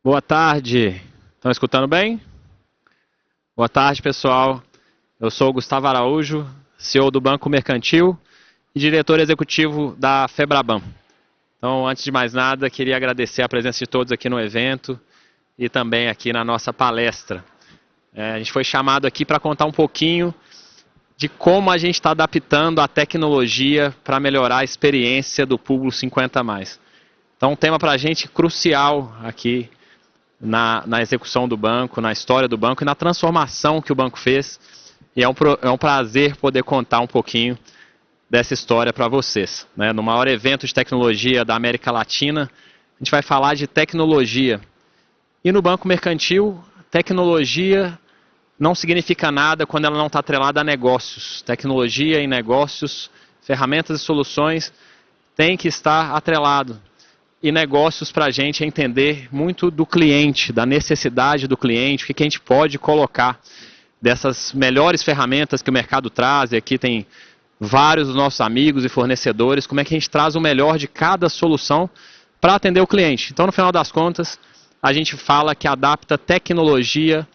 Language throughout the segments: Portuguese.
Boa tarde. Estão escutando bem? Boa tarde, pessoal. Eu sou o Gustavo Araújo, CEO do Banco Mercantil e diretor executivo da Febraban. Então, antes de mais nada, queria agradecer a presença de todos aqui no evento e também aqui na nossa palestra. A gente foi chamado aqui para contar um pouquinho de como a gente está adaptando a tecnologia para melhorar a experiência do público 50+. Então, um tema para a gente crucial aqui na execução do banco, na história do banco e na transformação que o banco fez. E é um prazer poder contar um pouquinho dessa história para vocês. No maior evento de tecnologia da América Latina, a gente vai falar de tecnologia. E no Banco Mercantil, tecnologia não significa nada quando ela não está atrelada a negócios. Tecnologia e negócios, ferramentas e soluções têm que estar atrelado. E negócios para a gente é entender muito do cliente, da necessidade do cliente, o que a gente pode colocar dessas melhores ferramentas que o mercado traz. E aqui tem vários dos nossos amigos e fornecedores, como é que a gente traz o melhor de cada solução para atender o cliente. Então, no final das contas, a gente fala que adapta tecnologia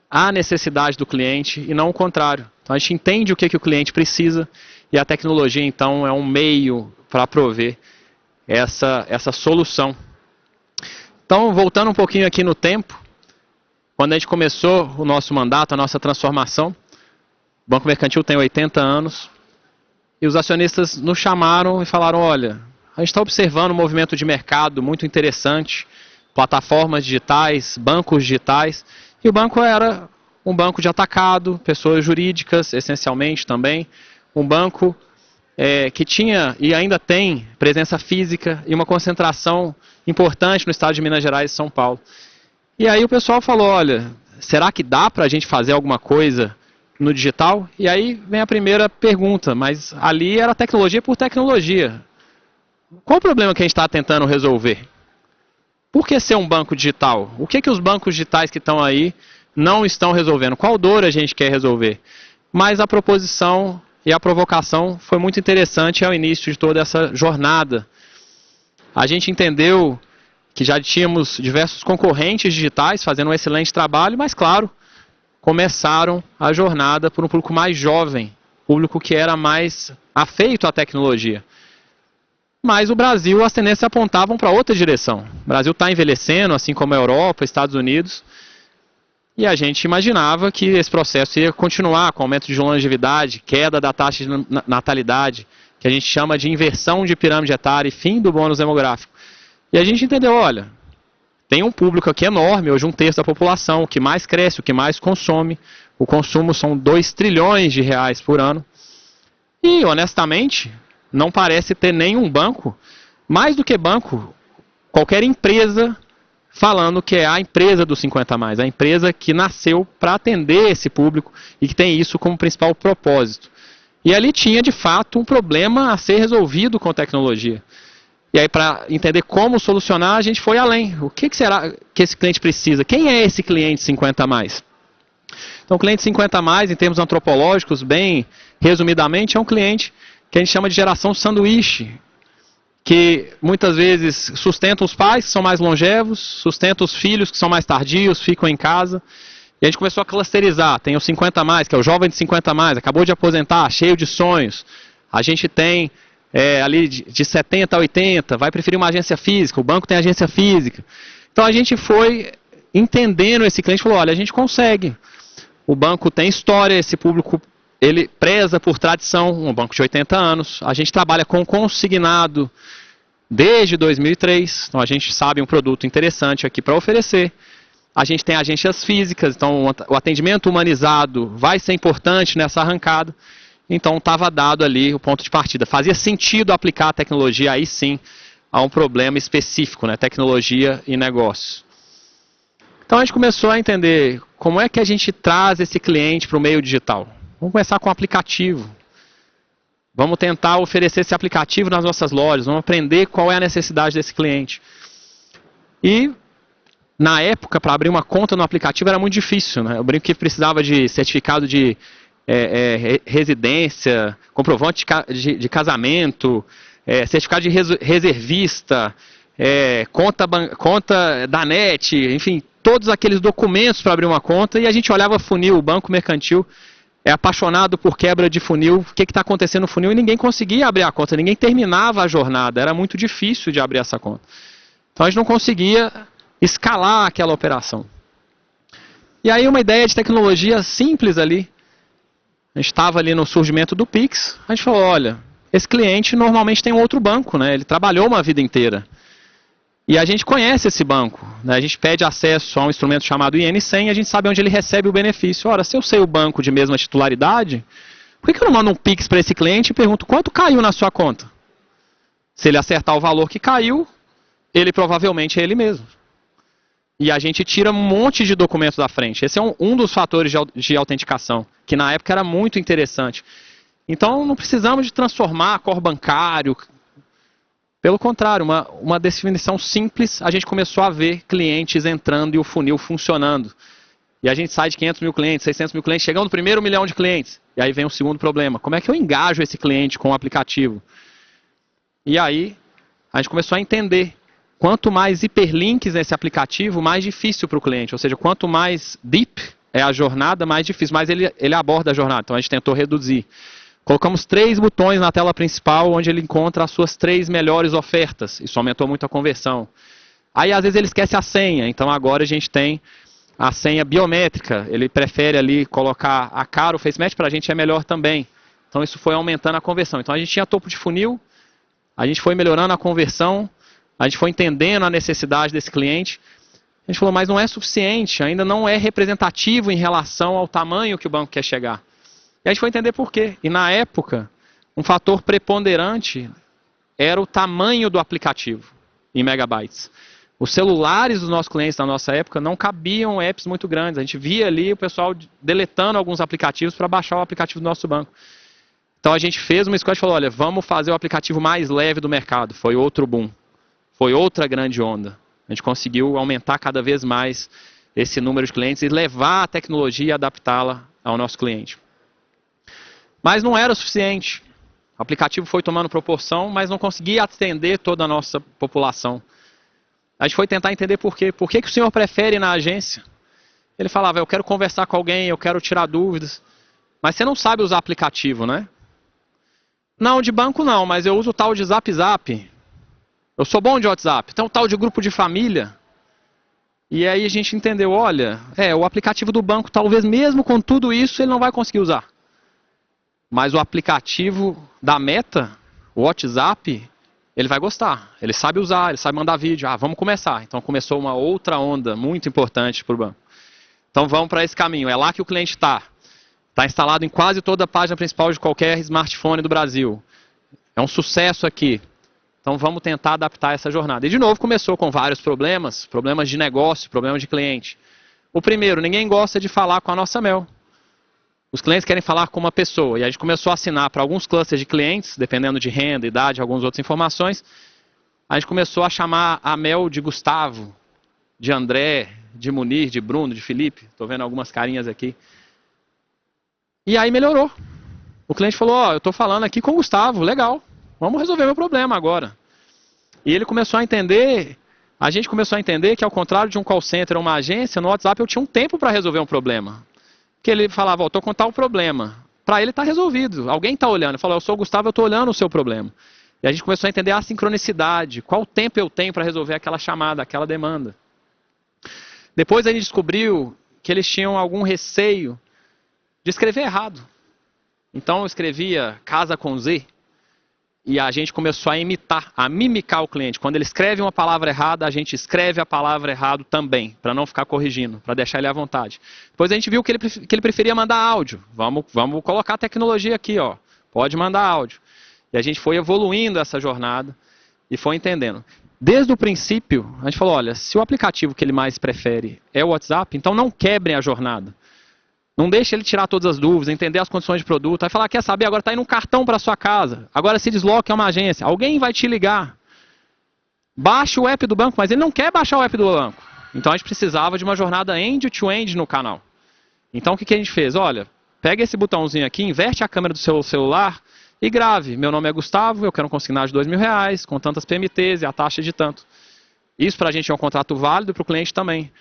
à necessidade do cliente e não o contrário. Então, a gente entende o que o cliente precisa e a tecnologia, então, é um meio para prover essa solução. Então, voltando um pouquinho aqui no tempo, quando a gente começou o nosso mandato, a nossa transformação, o Banco Mercantil tem 80 anos, e os acionistas nos chamaram e falaram, olha, a gente está observando um movimento de mercado muito interessante, plataformas digitais, bancos digitais, e o banco era um banco de atacado, pessoas jurídicas, essencialmente também, um banco que tinha e ainda tem presença física e uma concentração importante no estado de Minas Gerais e São Paulo. E aí o pessoal falou, olha, será que dá para a gente fazer alguma coisa no digital? E aí vem a primeira pergunta, mas ali era tecnologia por tecnologia. Qual o problema que a gente está tentando resolver? Por que ser um banco digital? O que os bancos digitais que estão aí não estão resolvendo? Qual dor a gente quer resolver? Mas a proposição e a provocação foi muito interessante ao início de toda essa jornada. A gente entendeu que já tínhamos diversos concorrentes digitais fazendo um excelente trabalho, mas claro, começaram a jornada por um público mais jovem, público que era mais afeito à tecnologia. Mas o Brasil, as tendências apontavam para outra direção. O Brasil está envelhecendo, assim como a Europa, Estados Unidos, e a gente imaginava que esse processo ia continuar com aumento de longevidade, queda da taxa de natalidade, que a gente chama de inversão de pirâmide etária e fim do bônus demográfico. E a gente entendeu, olha, tem um público aqui enorme, hoje 1/3 da população, o que mais cresce, o que mais consome. O consumo são 2 trilhões de reais por ano. E, honestamente, não parece ter nenhum banco, mais do que banco, qualquer empresa falando que é a empresa dos 50+, a empresa que nasceu para atender esse público e que tem isso como principal propósito. E ali tinha, de fato, um problema a ser resolvido com tecnologia. E aí, para entender como solucionar, a gente foi além. O que será que esse cliente precisa? Quem é esse cliente 50+? Então, o cliente 50+, em termos antropológicos, bem resumidamente, é um cliente que a gente chama de geração sanduíche, que muitas vezes sustenta os pais, que são mais longevos, sustenta os filhos, que são mais tardios, ficam em casa. E a gente começou a clusterizar. Tem o 50+, que é o jovem de 50+, acabou de aposentar, cheio de sonhos. A gente tem ali de 70 a 80, vai preferir uma agência física, o banco tem agência física. Então a gente foi entendendo esse cliente e falou, olha, a gente consegue. O banco tem história, esse público ele preza por tradição, um banco de 80 anos. A gente trabalha com consignado desde 2003, então a gente sabe um produto interessante aqui para oferecer. A gente tem agências físicas, então o atendimento humanizado vai ser importante nessa arrancada. Então estava dado ali o ponto de partida. Fazia sentido aplicar a tecnologia aí sim a um problema específico, tecnologia e negócios. Então a gente começou a entender como é que a gente traz esse cliente para o meio digital. Vamos começar com o aplicativo. Vamos tentar oferecer esse aplicativo nas nossas lojas, vamos aprender qual é a necessidade desse cliente. E, na época, para abrir uma conta no aplicativo era muito difícil. Eu brinco que precisava de certificado de residência, comprovante de casamento, certificado de reservista, conta da NET, enfim, todos aqueles documentos para abrir uma conta, e a gente olhava funil, o banco mercantil é apaixonado por quebra de funil, o que está acontecendo no funil, e ninguém conseguia abrir a conta, ninguém terminava a jornada, era muito difícil de abrir essa conta. Então a gente não conseguia escalar aquela operação. E aí uma ideia de tecnologia simples ali, a gente estava ali no surgimento do Pix, a gente falou, olha, esse cliente normalmente tem um outro banco, né? Ele trabalhou uma vida inteira. E a gente conhece esse banco, né? A gente pede acesso a um instrumento chamado IN100 e a gente sabe onde ele recebe o benefício. Ora, se eu sei o banco de mesma titularidade, por que eu não mando um Pix para esse cliente e pergunto quanto caiu na sua conta? Se ele acertar o valor que caiu, ele provavelmente é ele mesmo. E a gente tira um monte de documentos da frente. Esse é um dos fatores de autenticação, que na época era muito interessante. Então não precisamos de transformar core bancário. Pelo contrário, uma definição simples, a gente começou a ver clientes entrando e o funil funcionando. E a gente sai de 500 mil clientes, 600 mil clientes, chegando no primeiro milhão de clientes. E aí vem o segundo problema. Como é que eu engajo esse cliente com o aplicativo? E aí a gente começou a entender. Quanto mais hiperlinks nesse aplicativo, mais difícil para o cliente. Ou seja, quanto mais deep é a jornada, mais difícil. Mais ele aborda a jornada. Então a gente tentou reduzir. Colocamos 3 botões na tela principal, onde ele encontra as suas 3 melhores ofertas. Isso aumentou muito a conversão. Aí, às vezes, ele esquece a senha. Então, agora a gente tem a senha biométrica. Ele prefere ali colocar a cara, o face match, para a gente é melhor também. Então, isso foi aumentando a conversão. Então, a gente tinha topo de funil, a gente foi melhorando a conversão, a gente foi entendendo a necessidade desse cliente. A gente falou, mas não é suficiente, ainda não é representativo em relação ao tamanho que o banco quer chegar. E a gente foi entender por quê. E na época, um fator preponderante era o tamanho do aplicativo em megabytes. Os celulares dos nossos clientes na nossa época não cabiam apps muito grandes. A gente via ali o pessoal deletando alguns aplicativos para baixar o aplicativo do nosso banco. Então a gente fez uma escolha e falou, olha, vamos fazer o aplicativo mais leve do mercado. Foi outro boom. Foi outra grande onda. A gente conseguiu aumentar cada vez mais esse número de clientes e levar a tecnologia e adaptá-la ao nosso cliente. Mas não era o suficiente. O aplicativo foi tomando proporção, mas não conseguia atender toda a nossa população. A gente foi tentar entender por quê. Por que o senhor prefere ir na agência? Ele falava, eu quero conversar com alguém, eu quero tirar dúvidas. Mas você não sabe usar aplicativo, né? Não, de banco não, mas eu uso o tal de Zap Zap. Eu sou bom de WhatsApp. Então, o tal de grupo de família. E aí a gente entendeu, olha, o aplicativo do banco, talvez mesmo com tudo isso, ele não vai conseguir usar. Mas o aplicativo da Meta, o WhatsApp, ele vai gostar. Ele sabe usar, ele sabe mandar vídeo. Vamos começar. Então começou uma outra onda muito importante para o banco. Então vamos para esse caminho. É lá que o cliente está. Está instalado em quase toda a página principal de qualquer smartphone do Brasil. É um sucesso aqui. Então vamos tentar adaptar essa jornada. E de novo começou com vários problemas. Problemas de negócio, problemas de cliente. O primeiro, ninguém gosta de falar com a nossa Mel. Os clientes querem falar com uma pessoa. E a gente começou a assinar para alguns clusters de clientes, dependendo de renda, idade, algumas outras informações. A gente começou a chamar a Mel de Gustavo, de André, de Munir, de Bruno, de Felipe. Estou vendo algumas carinhas aqui. E aí melhorou. O cliente falou, eu estou falando aqui com o Gustavo, legal. Vamos resolver meu problema agora. E ele começou a entender, a gente começou a entender que ao contrário de um call center ou uma agência, no WhatsApp eu tinha um tempo para resolver um problema. Que ele falava, estou com tal problema. Para ele está resolvido. Alguém está olhando. Ele falou, eu sou o Gustavo, eu estou olhando o seu problema. E a gente começou a entender a sincronicidade. Qual tempo eu tenho para resolver aquela chamada, aquela demanda. Depois a gente descobriu que eles tinham algum receio de escrever errado. Então eu escrevia casa com Z. E a gente começou a imitar, a mimicar o cliente. Quando ele escreve uma palavra errada, a gente escreve a palavra errada também, para não ficar corrigindo, para deixar ele à vontade. Depois a gente viu que ele preferia mandar áudio. Vamos colocar a tecnologia aqui, pode mandar áudio. E a gente foi evoluindo essa jornada e foi entendendo. Desde o princípio, a gente falou, olha, se o aplicativo que ele mais prefere é o WhatsApp, então não quebrem a jornada. Não deixe ele tirar todas as dúvidas, entender as condições de produto. Vai falar, quer saber, agora está indo um cartão para sua casa. Agora se desloque a uma agência. Alguém vai te ligar. Baixe o app do banco, mas ele não quer baixar o app do banco. Então a gente precisava de uma jornada end-to-end no canal. Então o que a gente fez? Olha, pega esse botãozinho aqui, inverte a câmera do seu celular e grave. Meu nome é Gustavo, eu quero um consignado de R$2.000, com tantas PMTs e a taxa de tanto. Isso para a gente é um contrato válido, para o cliente também.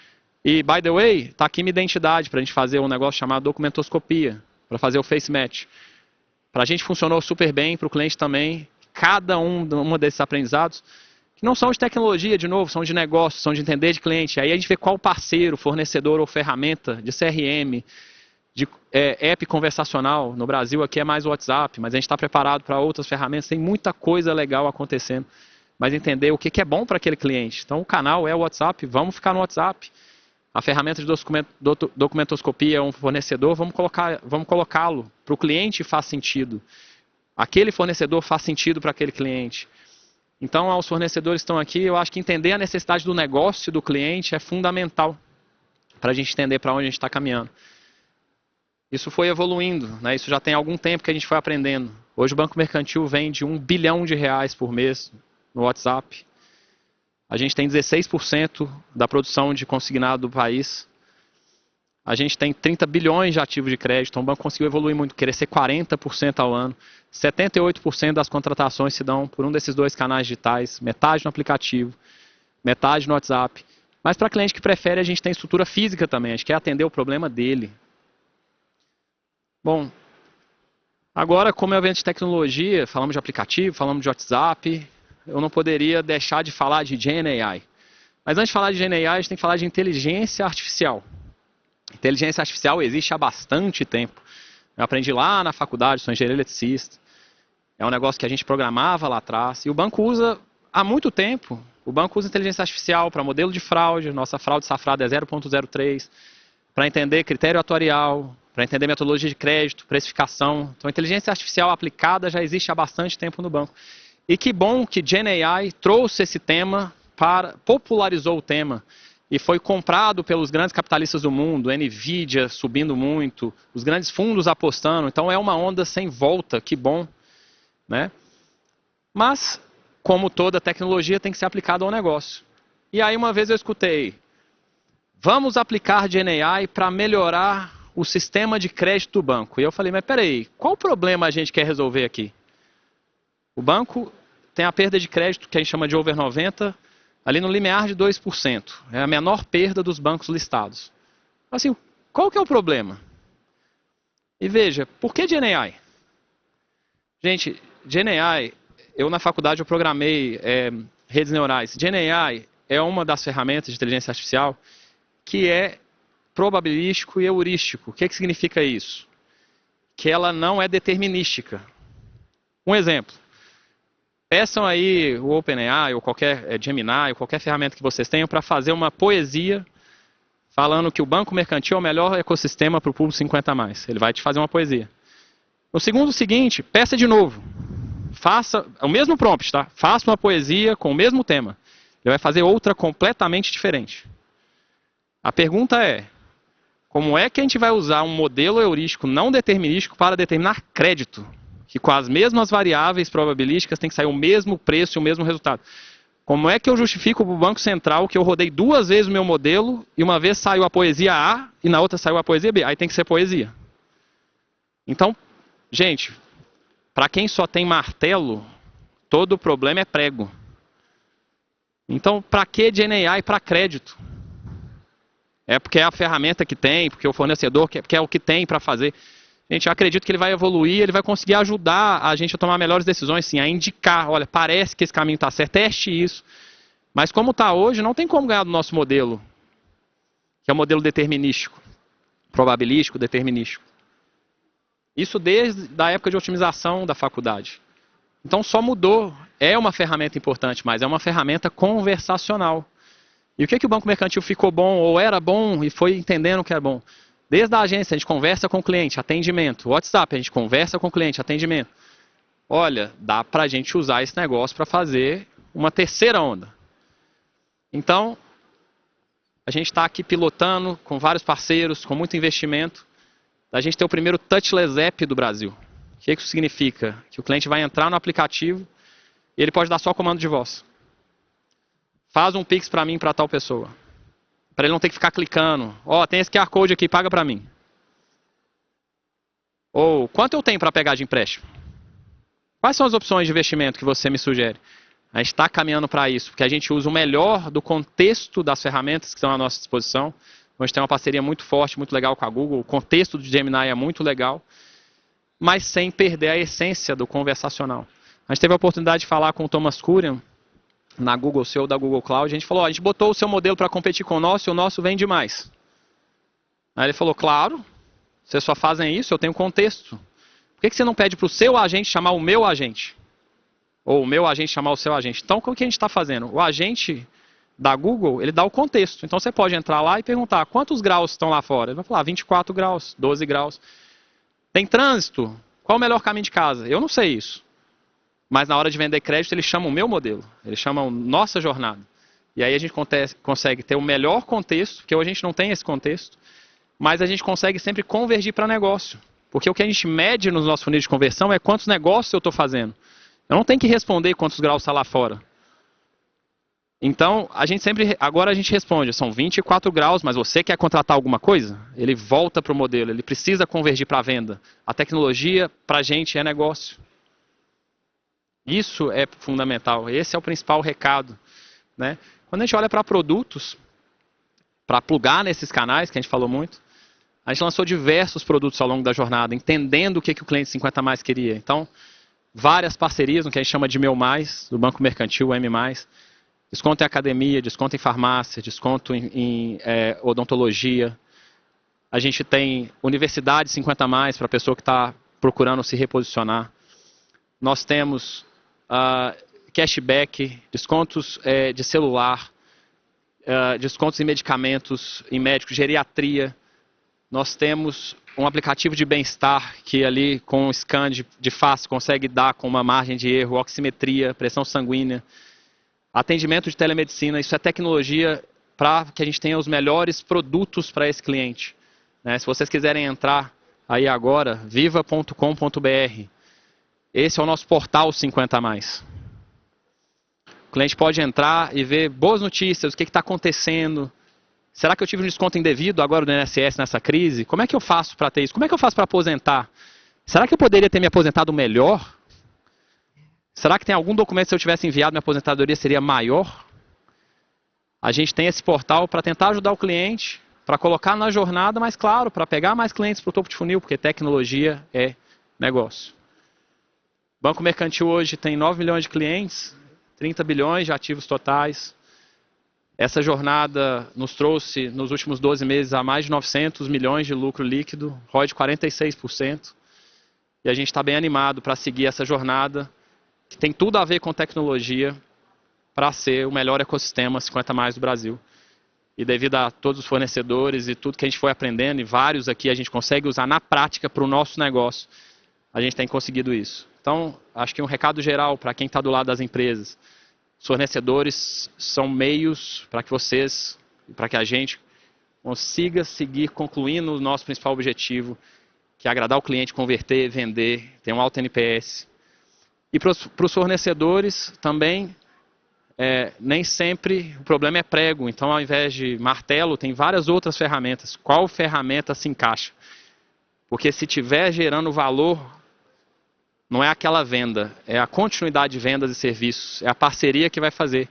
E, by the way, está aqui minha identidade para a gente fazer um negócio chamado documentoscopia, para fazer o face match. Para a gente funcionou super bem, para o cliente também. Cada um desses aprendizados, que não são de tecnologia, de novo, são de negócio, são de entender de cliente. Aí a gente vê qual parceiro, fornecedor ou ferramenta de CRM, de app conversacional. No Brasil aqui é mais o WhatsApp, mas a gente está preparado para outras ferramentas. Tem muita coisa legal acontecendo. Mas entender o que é bom para aquele cliente. Então o canal é o WhatsApp, vamos ficar no WhatsApp. A ferramenta de documentoscopia é um fornecedor, vamos colocá-lo. Para o cliente faz sentido. Aquele fornecedor faz sentido para aquele cliente. Então, os fornecedores estão aqui, eu acho que entender a necessidade do negócio do cliente é fundamental para a gente entender para onde a gente está caminhando. Isso foi evoluindo, né? Isso já tem algum tempo que a gente foi aprendendo. Hoje o Banco Mercantil vende R$1 bilhão por mês no WhatsApp. A gente tem 16% da produção de consignado do país. A gente tem 30 bilhões de ativos de crédito. Então o banco conseguiu evoluir muito, crescer 40% ao ano. 78% das contratações se dão por um desses dois canais digitais. Metade no aplicativo, metade no WhatsApp. Mas para cliente que prefere, a gente tem estrutura física também. A gente quer atender o problema dele. Bom, agora como é um evento de tecnologia, falamos de aplicativo, falamos de WhatsApp, eu não poderia deixar de falar de GenAI. Mas antes de falar de GenAI, a gente tem que falar de inteligência artificial. Inteligência artificial existe há bastante tempo. Eu aprendi lá na faculdade, sou engenheiro eletricista. É um negócio que a gente programava lá atrás. E o banco usa há muito tempo. O banco usa inteligência artificial para modelo de fraude. Nossa fraude safrada é 0,03. Para entender critério atuarial, para entender metodologia de crédito, precificação. Então, a inteligência artificial aplicada já existe há bastante tempo no banco. E que bom que GenAI trouxe esse tema, popularizou o tema. E foi comprado pelos grandes capitalistas do mundo, Nvidia subindo muito, os grandes fundos apostando. Então é uma onda sem volta, que bom, né? Mas, como toda tecnologia, tem que ser aplicada ao negócio. E aí uma vez eu escutei, vamos aplicar GenAI para melhorar o sistema de crédito do banco. E eu falei, mas peraí, qual problema a gente quer resolver aqui? O banco tem a perda de crédito, que a gente chama de over 90%, ali no limiar de 2%. É a menor perda dos bancos listados. Assim, qual que é o problema? E veja, por que GenAI? Gente, GenAI, eu na faculdade eu programei redes neurais. GenAI é uma das ferramentas de inteligência artificial que é probabilístico e heurístico. O que significa isso? Que ela não é determinística. Um exemplo. Peçam aí o OpenAI ou qualquer Gemini ou qualquer ferramenta que vocês tenham para fazer uma poesia falando que o Banco Mercantil é o melhor ecossistema para o público 50+. Ele vai te fazer uma poesia. No segundo seguinte, peça de novo. Faça o mesmo prompt, tá? Faça uma poesia com o mesmo tema. Ele vai fazer outra completamente diferente. A pergunta é, como é que a gente vai usar um modelo heurístico não determinístico para determinar crédito? Que com as mesmas variáveis probabilísticas tem que sair o mesmo preço e o mesmo resultado. Como é que eu justifico para o Banco Central que eu rodei 2 vezes o meu modelo e uma vez saiu a poesia A e na outra saiu a poesia B? Aí tem que ser poesia. Então, gente, para quem só tem martelo, todo o problema é prego. Então, para que GenAI para crédito? É porque é a ferramenta que tem, porque o fornecedor quer o que tem para fazer. Gente, eu acredito que ele vai evoluir, ele vai conseguir ajudar a gente a tomar melhores decisões, sim, a indicar, olha, parece que esse caminho está certo, teste isso. Mas como está hoje, não tem como ganhar do nosso modelo, que é o modelo determinístico, probabilístico, determinístico. Isso desde a época de otimização da faculdade. Então só mudou, é uma ferramenta importante, mas é uma ferramenta conversacional. E o que o Banco Mercantil ficou bom, ou era bom, e foi entendendo que é bom? Desde a agência, a gente conversa com o cliente, atendimento. WhatsApp, a gente conversa com o cliente, atendimento. Olha, dá para a gente usar esse negócio para fazer uma terceira onda. Então, a gente está aqui pilotando com vários parceiros, com muito investimento. A gente tem o primeiro touchless app do Brasil. O que isso significa? Que o cliente vai entrar no aplicativo e ele pode dar só comando de voz. Faz um Pix para mim, para tal pessoa. Para ele não ter que ficar clicando. Ó, tem esse QR Code aqui, paga para mim. Ou, quanto eu tenho para pegar de empréstimo? Quais são as opções de investimento que você me sugere? A gente está caminhando para isso, porque a gente usa o melhor do contexto das ferramentas que estão à nossa disposição. A gente tem uma parceria muito forte, muito legal com a Google. O contexto do Gemini é muito legal, mas sem perder a essência do conversacional. A gente teve a oportunidade de falar com o Thomas Kurian, na Google, CEO da Google Cloud. A gente falou, a gente botou o seu modelo para competir com o nosso e o nosso vende mais. Aí ele falou, claro, vocês só fazem isso, eu tenho contexto. Por que você não pede para o seu agente chamar o meu agente? Ou o meu agente chamar o seu agente? Então, o que a gente está fazendo? O agente da Google, ele dá o contexto. Então, você pode entrar lá e perguntar quantos graus estão lá fora. Ele vai falar 24 graus, 12 graus. Tem trânsito? Qual o melhor caminho de casa? Eu não sei isso. Mas na hora de vender crédito, ele chama o meu modelo. Ele chama a nossa jornada. E aí a gente consegue ter o melhor contexto, porque hoje a gente não tem esse contexto, mas a gente consegue sempre convergir para negócio. Porque o que a gente mede nos nossos funis de conversão é quantos negócios eu estou fazendo. Eu não tenho que responder quantos graus está lá fora. Então, agora a gente responde, são 24 graus, mas você quer contratar alguma coisa? Ele volta para o modelo, ele precisa convergir para a venda. A tecnologia, para a gente, é negócio. Isso é fundamental, esse é o principal recado. Né? Quando a gente olha para produtos, para plugar nesses canais, que a gente falou muito, a gente lançou diversos produtos ao longo da jornada, entendendo o que o cliente 50 mais queria. Então, várias parcerias, no que a gente chama de Meu Mais, do Banco Mercantil, o M+, desconto em academia, desconto em farmácia, desconto em odontologia. A gente tem Universidade 50 mais para a pessoa que está procurando se reposicionar. Nós temos cashback, descontos de celular, descontos em medicamentos, em médicos, geriatria. Nós temos um aplicativo de bem-estar que ali com um scan de face consegue dar com uma margem de erro, oximetria, pressão sanguínea, atendimento de telemedicina. Isso é tecnologia para que a gente tenha os melhores produtos para esse cliente. Né? Se vocês quiserem entrar aí agora, viva.com.br. Esse é o nosso portal 50 mais. O cliente pode entrar e ver boas notícias, o que está acontecendo. Será que eu tive um desconto indevido agora do INSS nessa crise? Como é que eu faço para ter isso? Como é que eu faço para aposentar? Será que eu poderia ter me aposentado melhor? Será que tem algum documento, se eu tivesse enviado, minha aposentadoria seria maior? A gente tem esse portal para tentar ajudar o cliente, para colocar na jornada, mas claro, para pegar mais clientes para o topo de funil, porque tecnologia é negócio. O Banco Mercantil hoje tem 9 milhões de clientes, 30 bilhões de ativos totais. Essa jornada nos trouxe, nos últimos 12 meses, a mais de 900 milhões de lucro líquido, ROI de 46%. E a gente está bem animado para seguir essa jornada, que tem tudo a ver com tecnologia, para ser o melhor ecossistema 50 mais do Brasil. E devido a todos os fornecedores e tudo que a gente foi aprendendo, e vários aqui a gente consegue usar na prática para o nosso negócio, a gente tem conseguido isso. Então, acho que um recado geral para quem está do lado das empresas. Os fornecedores são meios para que vocês, para que a gente consiga seguir concluindo o nosso principal objetivo, que é agradar o cliente, converter, vender, ter um alto NPS. E para os fornecedores também, nem sempre o problema é prego. Então, ao invés de martelo, tem várias outras ferramentas. Qual ferramenta se encaixa? Porque se estiver gerando valor, não é aquela venda, é a continuidade de vendas e serviços, é a parceria que vai fazer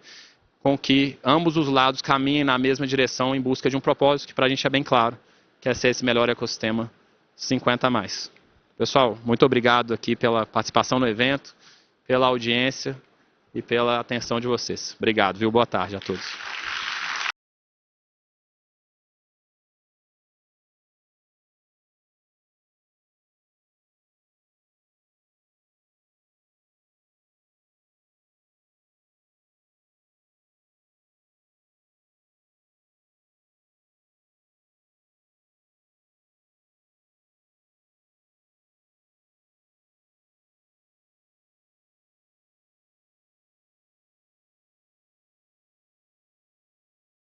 com que ambos os lados caminhem na mesma direção em busca de um propósito que para a gente é bem claro, que é ser esse melhor ecossistema 50 mais. Pessoal, muito obrigado aqui pela participação no evento, pela audiência e pela atenção de vocês. Obrigado, viu? Boa tarde a todos.